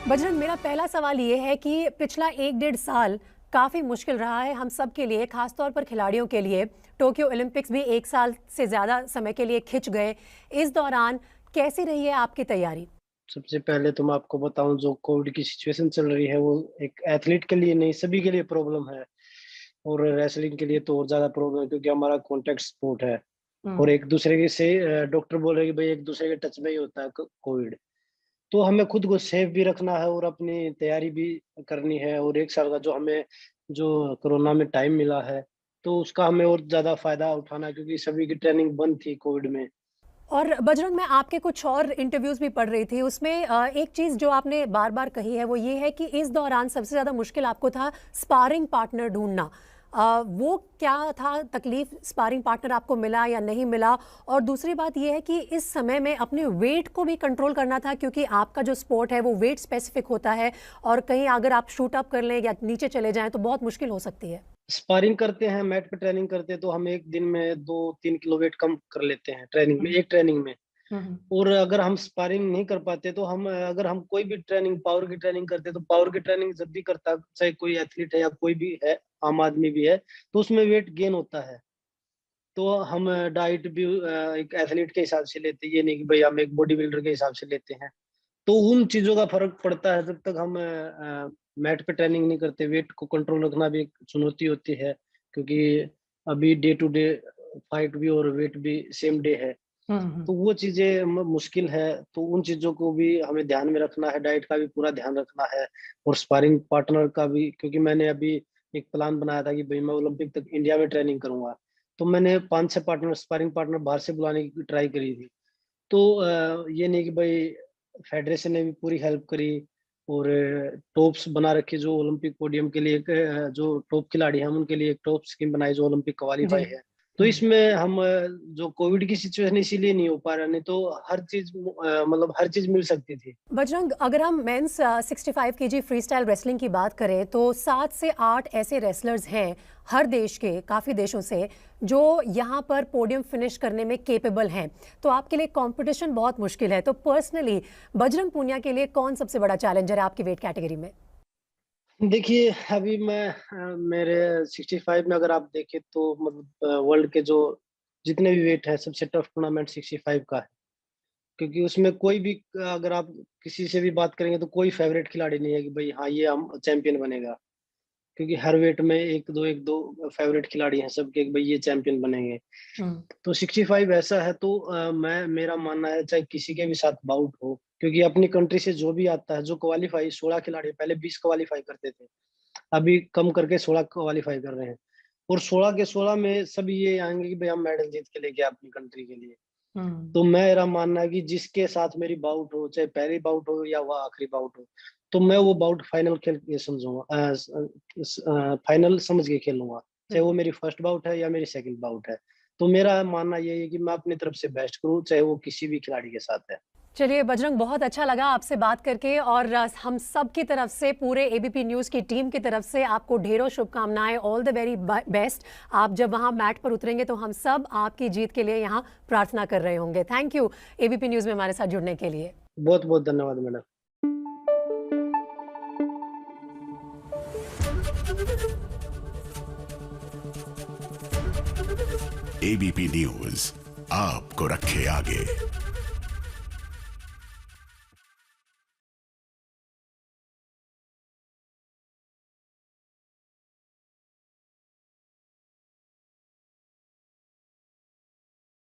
बजरंग, मेरा पहला सवाल ये है कि पिछला 1 डेढ़ साल काफ़ी मुश्किल रहा है हम सब के लिए, खासतौर पर खिलाड़ियों के लिए। टोक्यो ओलंपिक्स भी 1 साल से ज़्यादा समय के लिए खिंच गए। इस दौरान कैसी रही है आपकी तैयारी? सबसे पहले तो मैं आपको बताऊँ जो कोविड की सिचुएशन चल रही है वो एक एथलीट के लिए नहीं सभी के लिए प्रॉब्लम है। और रेसलिंग के लिए तो और ज़्यादा प्रॉब्लम है क्योंकि हमारा कॉन्टैक्ट स्पोर्ट है। और हम्म। एक दूसरे के से डॉक्टर बोल रहे हैं कि भाई एक दूसरे के टच में ही होता है कोविड। तो हमें खुद को सेफ भी रखना है और अपनी तैयारी भी करनी है। और 1 साल का जो कोरोना में टाइम मिला है, तो उसका हमें और ज़्यादा फ़ायदा उठाना है क्योंकि सभी की ट्रेनिंग बंद थी कोविड में। और बजरंग, मैं आपके कुछ और इंटरव्यूज़ भी पढ़ रही थी, उसमें एक चीज़ जो आपने बार बार कही है वो ये है कि इस दौरान सबसे ज़्यादा मुश्किल आपको था स्पारिंग पार्टनर ढूंढना। वो क्या था तकलीफ? स्पारिंग पार्टनर आपको मिला या नहीं मिला? और दूसरी बात ये है कि इस समय में अपने वेट को भी कंट्रोल करना था, क्योंकि आपका जो स्पोर्ट है वो वेट स्पेसिफिक होता है, और कहीं अगर आप शूट अप कर लें या नीचे चले जाएं तो बहुत मुश्किल हो सकती है। स्पारिंग करते हैं, मैट पे ट्रेनिंग करते हैं तो हम 1 दिन में 2-3 किलो वेट कम कर लेते हैं ट्रेनिंग में, हम्म। एक ट्रेनिंग में। हम्म। और अगर हम स्पारिंग नहीं कर पाते तो अगर हम कोई भी ट्रेनिंग पावर की ट्रेनिंग करते हैं तो पावर की ट्रेनिंग जब भी करता है, चाहे कोई एथलीट है या कोई भी है, आम आदमी भी है, तो उसमें वेट गेन होता है। तो हम डाइट भी एक एथलीट के हिसाब से लेते हैं, ये नहीं कि भई हम एक बॉडी बिल्डर के हिसाब से लेते हैं। तो उन चीज़ों का फ़र्क पड़ता है जब तक हम मैट पे ट्रेनिंग नहीं करते, वेट को कंट्रोल रखना भी एक चुनौती होती है, क्योंकि अभी डे टू डे फाइट भी और वेट भी सेम डे है। हम्म। तो वो चीज़ें म मुश्किल है, तो उन चीज़ों को भी हमें ध्यान में रखना है, डाइट का भी पूरा ध्यान रखना है और स्पारिंग पार्टनर का भी, क्योंकि मैंने अभी एक प्लान बनाया था कि भई मैं ओलंपिक तक इंडिया में ट्रेनिंग करूँगा। तो मैंने 5-6 स्पारिंग पार्टनर बाहर से बुलाने की ट्राई करी थी। तो ये नहीं कि भई फेडरेशन ने भी पूरी हेल्प करी और टॉप्स बना रखी जो ओलंपिक पोडियम के लिए जो टॉप खिलाड़ी हैं, हम उनके लिए एक टॉप स्कीम बनाई जो ओलंपिक जी। क्वालीफाई है। तो इसमें हम जो कोविड की सिचुएशन इसीलिए नहीं हो पा रहा, नहीं तो हर चीज़ मतलब हर चीज़ मिल सकती थी। बजरंग, अगर हम men's 65 KG freestyle wrestling की बात करें तो 7 से 8 ऐसे रेसलर्स हैं हर देश के, काफ़ी देशों से, जो यहाँ पर पोडियम फिनिश करने में केपेबल हैं। तो आपके लिए कंपटीशन बहुत मुश्किल है। तो पर्सनली बजरंग पूनिया के लिए कौन सबसे बड़ा चैलेंजर है आपकी वेट कैटेगरी में? देखिए, अभी मैं मेरे 65 में अगर आप देखें तो मतलब वर्ल्ड के जो जितने भी वेट हैं सबसे टफ टूर्नामेंट 65 का है। क्योंकि उसमें कोई भी अगर आप किसी से भी बात करेंगे तो कोई फेवरेट खिलाड़ी नहीं है कि भाई हाँ, ये हम चैंपियन बनेगा। क्योंकि हर वेट में 1-2 फेवरेट खिलाड़ी हैं सबके कि भाई ये चैंपियन बनेंगे। हम्म। तो 65 ऐसा है तो मैं मेरा मानना है चाहे किसी के भी साथ बाउट हो, क्योंकि अपनी कंट्री से जो भी आता है, जो क्वालीफाई 16 खिलाड़ी पहले 20 क्वालीफाई करते थे, अभी कम करके 16 क्वालीफाई कर रहे हैं। और 16 के 16 में सब ये आएँगे कि भाई हम मेडल जीत के लेके आए अपनी कंट्री के लिए। हम्म। तो मेरा मानना है कि जिसके साथ मेरी बाउट हो, चाहे पहली बाउट हो या वह आखिरी बाउट हो, तो मैं वो बाउट फाइनल खेल के समझूँगा, फाइनल समझ के खेलूँगा। चाहे वो बिल्कुल। मेरी फर्स्ट बाउट है या मेरी सेकंड बाउट है। तो मेरा मानना ये है कि मैं अपनी तरफ से बेस्ट करूँ, चाहे वो किसी भी खिलाड़ी के साथ है। चलिए बजरंग, बहुत अच्छा लगा आपसे बात करके, और हम सब की तरफ से, पूरे एबीपी न्यूज़ की टीम की तरफ से आपको ढेरों शुभकामनाएं। All the very best. आप जब वहां मैट पर उतरेंगे तो हम सब आपकी जीत के लिए यहाँ प्रार्थना कर रहे होंगे। थैंक यू एबीपी न्यूज़ में हमारे साथ जुड़ने के लिए। बहुत-बहुत धन्यवाद मैडम। एबीपी न्यूज आपको रखे आगे।